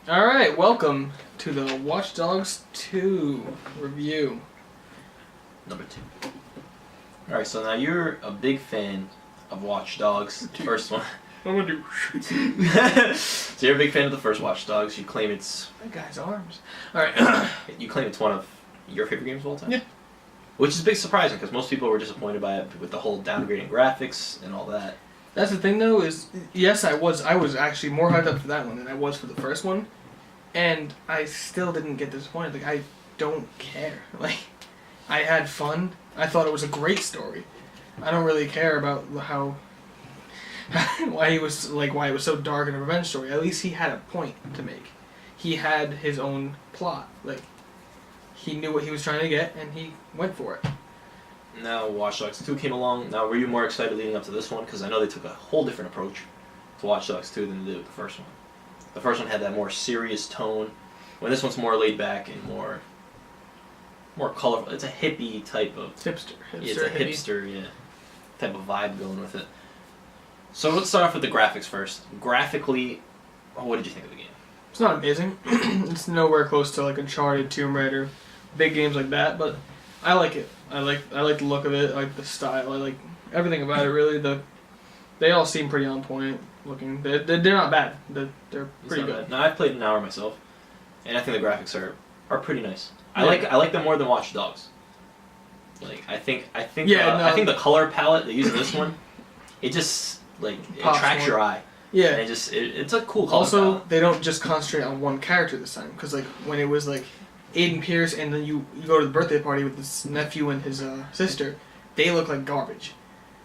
Alright, welcome to the Watch Dogs 2 review. Number 2. Alright, so now you're a big fan of Watch Dogs, the first one. I'm gonna do So you're a big fan of the first Watch Dogs. You claim it's... that guy's arms. Alright. You claim it's one of your favorite games of all time? Yeah. Which is a big surprising, because most people were disappointed by it with the whole downgrading graphics and all that. That's the thing though, is yes, I was actually more hyped up for that one than I was for the first one. And I still didn't get disappointed. Like, I don't care. Like, I had fun. I thought it was a great story. I don't really care about how why it was so dark and a revenge story. At least he had a point to make. He had his own plot. Like, he knew what he was trying to get, and he went for it. Now Watch Dogs 2 came along. Now were you more excited leading up to this one? Because I know they took a whole different approach to Watch Dogs 2 than they did with the first one. The first one had that more serious tone, when this one's more laid back and more colorful. It's a hippie type of... Hipster. It's a hipster, yeah, type of vibe going with it. So let's start off with the graphics first. Graphically, what did you think of the game? It's not amazing. It's nowhere close to like Uncharted, Tomb Raider, big games like that, but I like it. I like the look of it, I like the style, I like everything about it really. They all seem pretty on point looking. They're not bad. They're pretty good. Now I've played an hour myself, and I think the graphics are pretty nice. Yeah. I like them more than Watch Dogs. Like I think I think the color palette they use in this one, it just it attracts your eye. Yeah. And it's a cool color Also, palette. they don't just concentrate on one character this time, because like when it was like Aiden Pierce and then you go to the birthday party with his nephew and his sister, they look like garbage.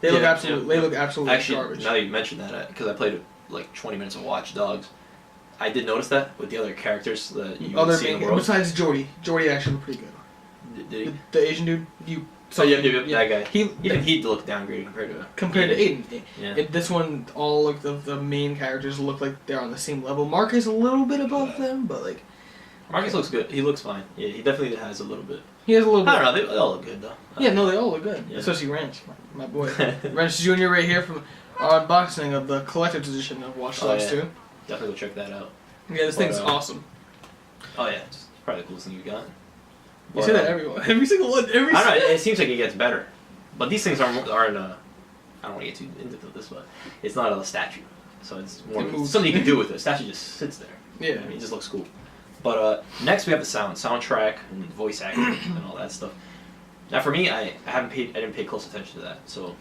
They look absolutely Actually, garbage. now that you mentioned that, because I played like 20 minutes of Watch Dogs, I did notice that with the other characters that you would see in the world. Besides Jordy actually looked pretty good. Did he? The Asian dude, that guy. He looked downgraded compared to Aiden. Yeah. This one, all of the main characters look like they're on the same level. Mark is a little bit above them, but like Marcus looks good. He looks fine. Yeah, he definitely has a little bit. He has a little bit. I don't know. They all look good though. Yeah, no, they all look good. Yeah. Especially Ranch, my boy. Ranch Jr. right here from our unboxing of the collector's edition of Watch Dogs 2. Definitely go check that out. Yeah, this thing's awesome. Oh yeah, it's probably the coolest thing you've gotten. You say that every single one. I don't know. It seems like it gets better, but these things aren't. I don't want to get too into this, but it's not a statue, so it's more something you can do with it. A statue just sits there. Yeah, I mean, it just looks cool. But next we have the soundtrack and voice acting and all that stuff. Now for me, I didn't pay close attention to that. So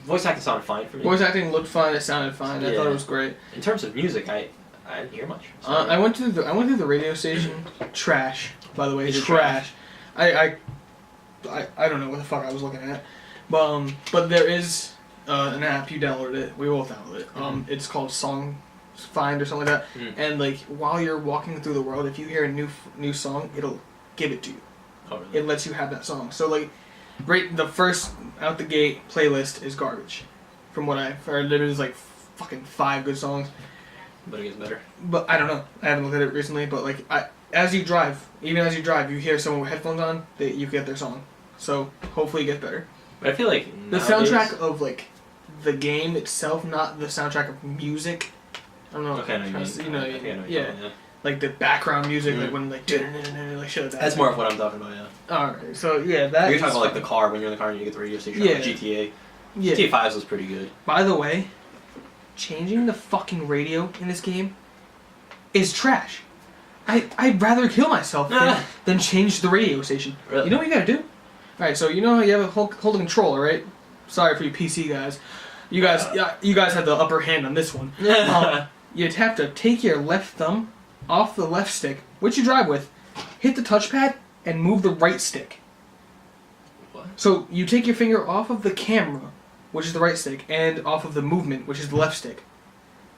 voice acting sounded fine for me. Voice acting looked fine. It sounded fine. I thought it was great. In terms of music, I didn't hear much. I went through the radio station. Trash, by the way. It's trash. I don't know what the fuck I was looking at, but there is an app. You downloaded it. We both downloaded it. It's called Song Find or something like that. And like while you're walking through the world, if you hear a new song, it'll give it to you. Oh, really? It lets you have that song. So like, right, the first out the gate playlist is garbage. From what I've heard, there is like fucking 5 good songs. But it gets better. But I don't know. I haven't looked at it recently. But like, as you drive, you hear someone with headphones on, you get their song. So hopefully it gets better. But I feel like the soundtrack of like the game itself, not the soundtrack of music. I don't know. Okay, I know yeah. Like the background music, like when like shit like that. That's more of what I'm talking about, yeah. Alright, so yeah, that. You're talking about like the car when you're in the car and you get the radio station. Yeah. Like GTA. Yeah. GTA 5 was pretty good. By the way, changing the fucking radio in this game is trash. I'd rather kill myself than change the radio station. Really? You know what you gotta do? Alright, so you know how you have a hold a controller, right? Sorry for you PC guys. You guys had the upper hand on this one. You'd have to take your left thumb off the left stick, which you drive with, hit the touchpad, and move the right stick. What? So you take your finger off of the camera, which is the right stick, and off of the movement, which is the left stick.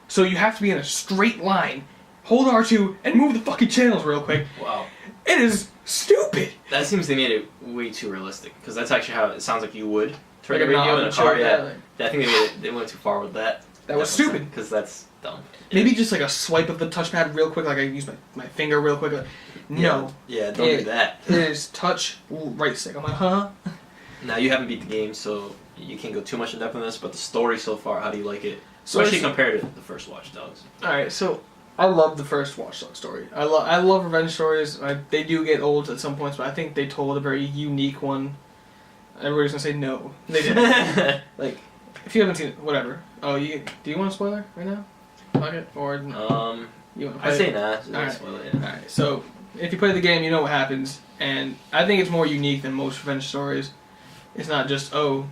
So you have to be in a straight line, hold R2, and move the fucking channels real quick. Wow. It is stupid. That seems to me it way too realistic, because that's actually how it sounds like you would turn Like the radio in a car. Yeah. I think they went too far with that. That was stupid. Because that's dumb. Maybe just like a swipe of the touchpad real quick, like I use my finger real quick. Like, no. Yeah, don't do that. It is touch right stick. I'm like, huh? Now, you haven't beat the game, so you can't go too much in depth on this, but the story so far, how do you like it? Especially compared to the first Watch Dogs. Alright, so I love the first Watch Dogs story. I love revenge stories. They do get old at some points, but I think they told a very unique one. Everybody's gonna say no. They didn't. Like, if you haven't seen it, whatever. Oh, do you want a spoiler right now? Fuck it, or you want to I say nah. Alright. Spoil it, yeah. Alright, so if you play the game, you know what happens, and I think it's more unique than most revenge stories. It's not just, oh,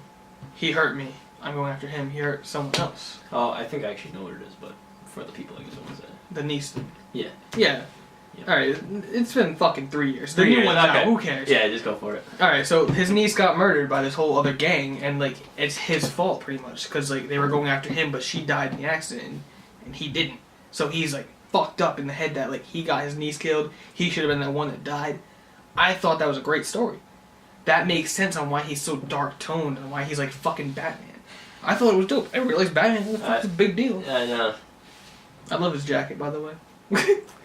he hurt me, I'm going after him, he hurt someone else. Oh, I think I actually know what it is, but for the people, I guess, what was it? The niece. Yeah. Yeah. Yeah. Alright, it's been fucking 3 years. The 3 new years, one's out, okay. who cares? Yeah, just go for it. Alright, so his niece got murdered by this whole other gang, and, like, it's his fault, pretty much, because, like, they were going after him, but she died in the accident, and he didn't. So he's, like, fucked up in the head that, like, he got his niece killed, he should have been the one that died. I thought that was a great story. That makes sense on why he's so dark-toned, and why he's, like, fucking Batman. I thought it was dope. I realized Batman was a big deal. Yeah, I know. I love his jacket, by the way.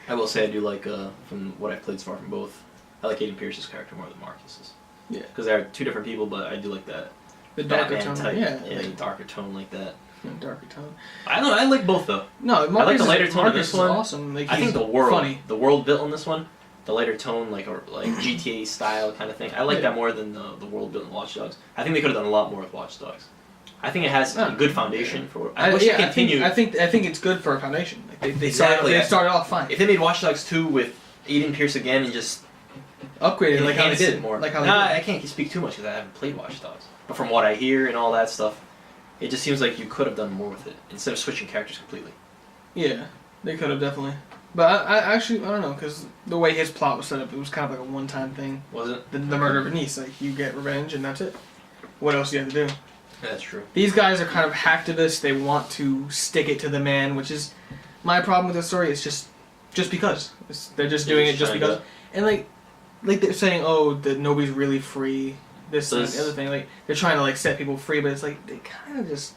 I will say I do like, from what I've played so far from both, I like Aiden Pierce's character more than Marcus's. Yeah. Because they're two different people, but I do like that. The darker Batman tone. type. Yeah. Yeah, like, darker tone like that. Darker tone. I don't know, I like both though. No, Marcus I like the lighter tone of Marcus this one. Is awesome. Like, I think he's the funny. world built in this one, the lighter tone, like GTA style kind of thing. I like that more than the world built in Watch Dogs. I think they could have done a lot more with Watch Dogs. I think it has a good foundation for. I wish it continued. I think it's good for a foundation. Like they Exactly. started off fine. If they made Watch Dogs 2 with Aiden Pierce again and just Upgraded like how they did. more. Like how they I did. can't speak too much because I haven't played Watch Dogs. But from what I hear and all that stuff, it just seems like you could have done more with it instead of switching characters completely. Yeah, they could have definitely. But I actually I don't know because the way his plot was set up, it was kind of like a one-time thing. Was it? The murder of a niece, like you get revenge and that's it. What else do you have to do? That's true. These guys are kind of hacktivists. They want to stick it to the man, which is my problem with the story. It's just because they're just doing it just because, and like they're saying, oh, that nobody's really free. This and the other thing, like they're trying to like set people free, but it's like they kind of just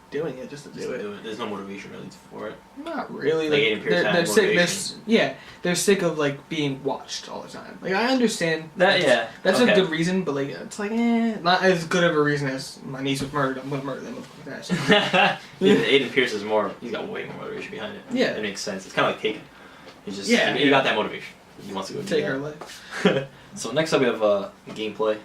doing it just to do it. There's no motivation really for it. Not really. Like they're sick. They're sick of like being watched all the time. Like I understand that. Yeah, that's a good reason, but like it's like not as good of a reason as my niece was murdered. I'm gonna murder them. Aiden Pierce is more. He's got way more motivation behind it. Yeah, it makes sense. It's kind of like Taken. He's just he got that motivation. He wants to go take her life. So next up we have gameplay,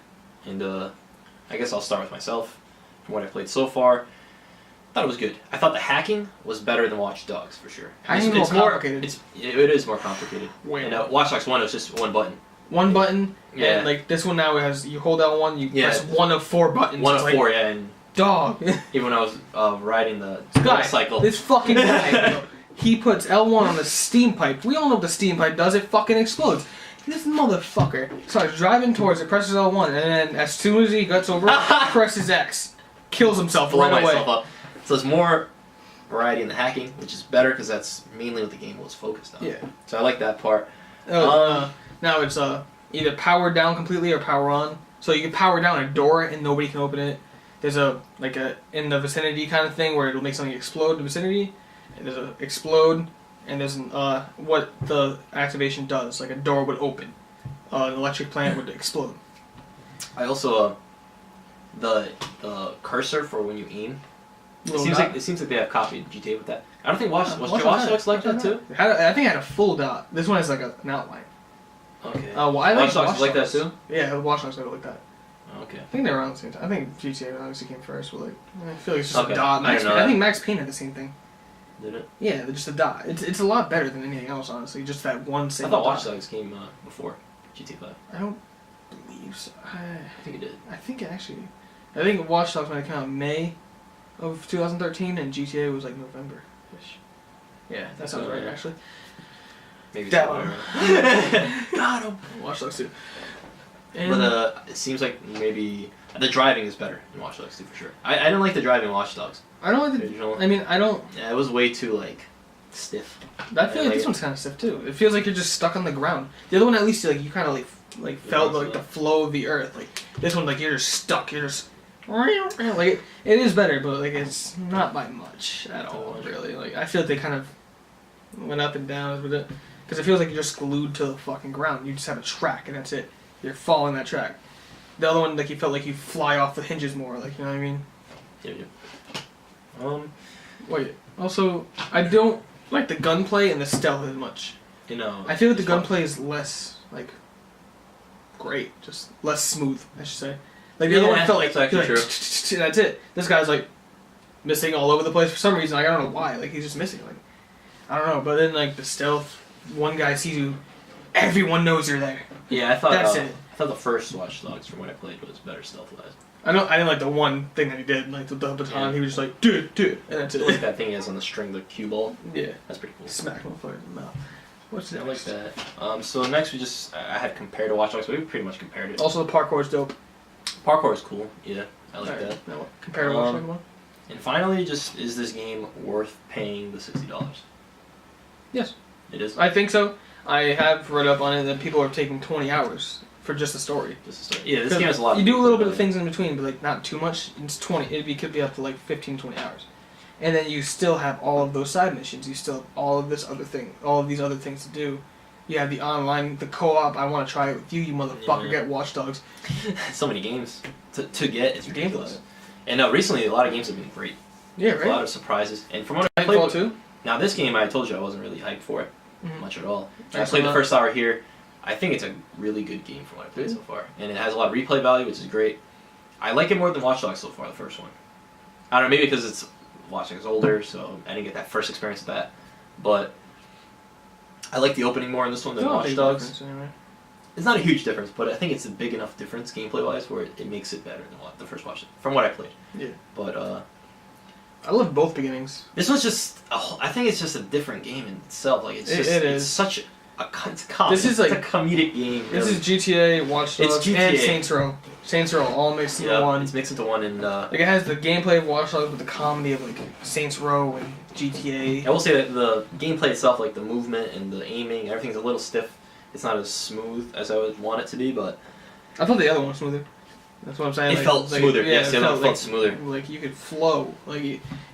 and I guess I'll start with myself. From what I've played so far, I thought it was good. I thought the hacking was better than Watch Dogs for sure. It's more complicated. It is more complicated. And Watch Dogs 1 was just one button. One button. Yeah. And like this one now it has you hold down one, you press one of 4 buttons. One of 4, yeah. And dog. Even when I was riding the motorcycle. This fucking guy. He puts L1 on the steam pipe. We all know what the steam pipe does. It fucking explodes. This motherfucker starts driving towards it, presses L1, and then as soon as he gets over it, presses X. Kills himself right away. Up. So there's more variety in the hacking, which is better because that's mainly what the game was focused on. Yeah. So I like that part. Now it's either powered down completely or power on. So you can power down a door and nobody can open it. There's a in the vicinity kind of thing where it'll make something explode in the vicinity. And there's a explode, and there's what the activation does. Like a door would open, an electric plant would explode. I also the cursor for when you aim. It seems like they have copied GTA with that. I don't think Watch Dogs like that too. I think it had a full dot. This one has like an outline. Okay. Watch Dogs like that too. Yeah, Watch Dogs like that. Okay. I think they were around the same time. I think GTA obviously came first, but like I feel like it's just a dot. I think Max Payne had the same thing. Did it? Yeah, just a dot. It's a lot better than anything else, honestly. Just that one single. I thought Watch Dogs came before GTA 5. I don't believe so. I think it did. I think Watch Dogs might have come out in May of 2013, and GTA was like November-ish. Yeah, that sounds right, actually. Maybe. Got him. Watch Dogs 2. But it seems like maybe the driving is better in Watch Dogs 2 for sure. I didn't like the driving in Watch Dogs. I don't like I don't. Yeah, it was way too like stiff. I feel like this one's kind of stiff too. It feels like you're just stuck on the ground. The other one, at least, you kind of like felt like the flow of the earth. Like this one, like you're just stuck. You're just like it is better, but like it's not by much at all. Really, like I feel like they kind of went up and down with it because it feels like you're just glued to the fucking ground. You just have a track and that's it. You're following that track. The other one, like you felt like you fly off the hinges more. Like you know what I mean? Yeah. Wait. Also, I don't like the gunplay and the stealth as much. You know, I feel like the gunplay is less like great, just less smooth, I should say. Like the other one felt like, that's actually true. That's it. This guy's like missing all over the place for some reason. Like, I don't know why. Like he's just missing. Like I don't know. But then like the stealth, one guy sees you, everyone knows you're there. Yeah, I thought that's it. I thought the first Watch Dogs from what I played was better stealth-wise. I didn't like the one thing that he did, like the baton. Yeah. He was just like, dude, and that's it. Like that thing he has on the string, the cue ball. Yeah, that's pretty cool. Smack motherfucker in the mouth. What's next? I like that. So next I had compared to Watch Dogs, but we pretty much compared it. Also, the parkour is dope. Parkour is cool. Yeah, I like that. Now, compared to Watch Dogs 1. And finally, just is this game worth paying the $60? Yes, it is. I think so. I have read up on it that people are taking 20 hours for just the story. Yeah, this game has a lot. You do a little bit of things in between, but like not too much. It's 20. It could be up to like 15, 20 hours, and then you still have all of those side missions. You still have all of this other thing, all of these other things to do. You have the online, the co-op. I want to try it with you, you motherfucker. Get Watch Dogs. So many games to get. It's ridiculous. And recently, a lot of games have been great. Yeah, right. A lot of surprises. And from what I played too. Now this game, I told you I wasn't really hyped for it much at all. I I played the first hour here. I think it's a really good game from what I've played so far. And it has a lot of replay value, which is great. I like it more than Watch Dogs so far, the first one. I don't know, maybe because it's Watch Dogs older, so I didn't get that first experience with that. But I like the opening more in this one than Watch Dogs. Anyway. It's not a huge difference, but I think it's a big enough difference gameplay-wise where it makes it better than the first Watch Dogs, from what I played. Yeah. But I love both beginnings. This was just, I think it's just a different game in itself. Like it's it's such it's it's a comedic game. This really. is GTA, Watch Dogs, and Saints Row. Saints Row all mixed into one. It's mixed into one, and like it has the gameplay of Watch Dogs with the comedy of like Saints Row and GTA. I will say that the gameplay itself, like the movement and the aiming, everything's a little stiff. It's not as smooth as I would want it to be, but I thought the other one was smoother. That's what I'm saying. It felt smoother. Yeah, yes, the other one felt smoother. Like you could flow. Like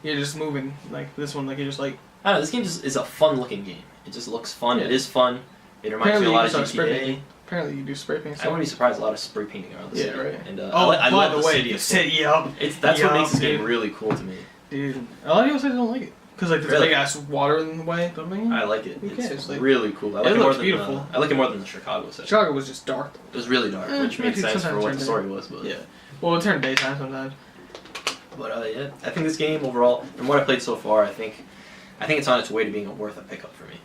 you're just moving. Like this one, like you're just like. I don't know. This game just is a fun-looking game. It just looks fun. Yeah. It is fun. It reminds me a lot of GTA. Apparently you do spray paint. I wouldn't be surprised. A lot of spray painting around the city. Yeah, right. And I love the city. The city, yup. That's what makes this game really cool to me. Dude, a lot of people say they don't like it because like there's big ass water in the way. But I like it. It's like, really cool. I like it more than beautiful. I like it more than the Chicago set. Chicago was just dark. It was really dark, which makes sense for what the story was. But yeah, well, it turned daytime sometimes. But yeah, I think this game overall, from what I played so far, I think it's on its way to being worth a pickup for me.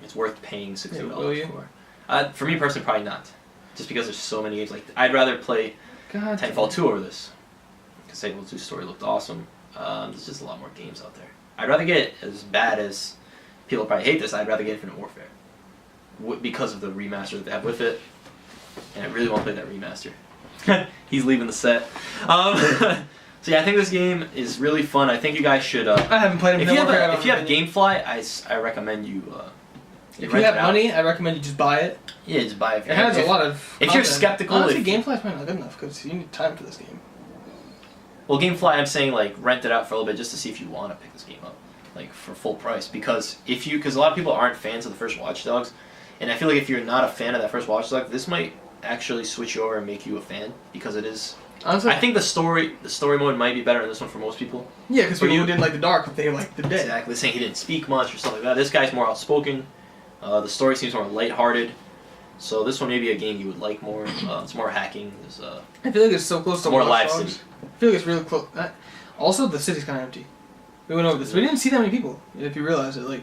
It's worth paying $60 for. For me personally, probably not. Just because there's so many games. Like I'd rather play Titanfall 2 over this. Because Titanfall 2's story looked awesome. There's just a lot more games out there. I'd rather get as bad as people probably hate this. I'd rather get Infinite Warfare because of the remaster that they have with it. And I really want to play that remaster. He's leaving the set. So yeah, I think this game is really fun. I think you guys should. I haven't played it. If you have GameFly, I recommend you. If you have money, I recommend you just buy it. Yeah, just buy it. It has a lot of. If you're skeptical, honestly, GameFly's probably not good enough because you need time for this game. Well, GameFly, I'm saying like rent it out for a little bit just to see if you want to pick this game up, like for full price. Because a lot of people aren't fans of the first Watch Dogs, and I feel like if you're not a fan of that first Watch Dogs, this might actually switch you over and make you a fan because it is. Honestly, I think the story mode might be better in this one for most people. Yeah, because people who didn't like the dark, they liked the dead. Exactly, saying he didn't speak much or something like that. This guy's more outspoken. The story seems more lighthearted. So this one may be a game you would like more. It's more hacking. I feel like it's so close to more Watch live Dogs. city. I feel like it's really close. Also, the city's kind of empty. We went over this. We didn't see that many people. If you realize it, like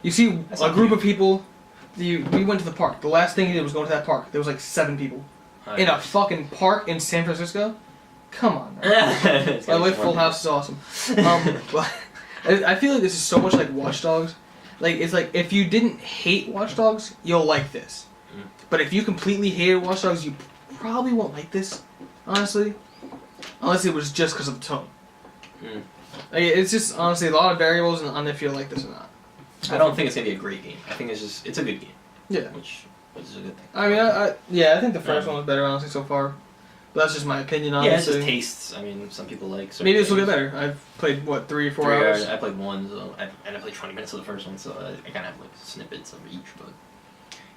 you see a group of people. We went to the park. The last thing he did was go to that park. There was like 7 people in a fucking park in San Francisco. Come on, man. By the way, Full House is awesome. But I feel like this is so much like Watch Dogs. Like it's like if you didn't hate Watch Dogs, you'll like this. But if you completely hated Watch Dogs, you probably won't like this. Honestly, unless it was just because of the tone. Like, it's just honestly a lot of variables on if you like this or not. I don't think it's gonna be a great game. I think it's a good game. Yeah. Which is a good thing. I mean, I think the first one was better honestly so far. But that's just my opinion, honestly. Yeah, it's just tastes. I mean, some people like. Maybe this will get better. I've played 3 or 4 hours. I played one, and I played 20 minutes of the first one, so I kind of have like snippets of each. But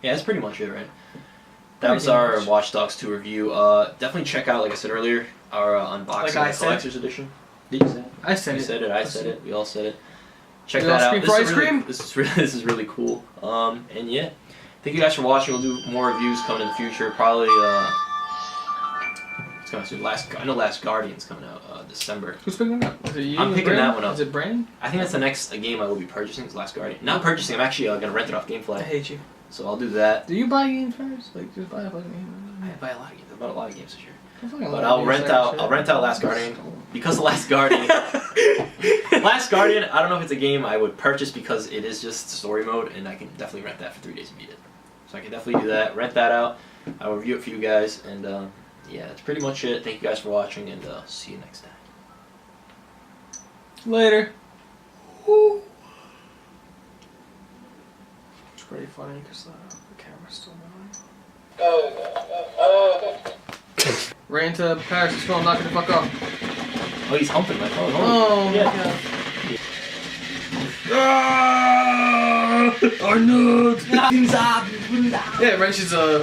yeah, that's pretty much it, right? That was our Watch Dogs 2 review. Definitely check out, like I said earlier, our unboxing of the collector's edition. Did you say it? I said it. You said it. I said it. We all said it. check You that out. want scream for ice cream? This is really cool. And yeah, thank you guys for watching. We'll do more reviews coming in the future. Probably it's coming soon. I know Last Guardian's coming out December. Who's picking it up? Is it you? I'm picking that one up. Is it Brand? I think that's the next game I will be purchasing. Is Last Guardian. Not purchasing. I'm actually gonna rent it off I GameFly. hate you. So I'll do that. Do you buy games first? Like just buy a fucking game. I buy a lot of games. I bought a lot of games this year. But I'll rent out Last Guardian because the Last Guardian. Last Guardian. I don't know if it's a game I would purchase because it is just story mode, and I can definitely rent that for 3 days and beat it. So I can definitely do that. Rent that out. I'll review it for you guys, and yeah, that's pretty much it. Thank you guys for watching, and see you next time. Later. Woo. It's pretty funny because the camera's still going. Ran into Paris' phone, knocking the fuck off. Oh, he's humping my phone. Oh my yeah. god. Arnold! Yeah, Wrench is a...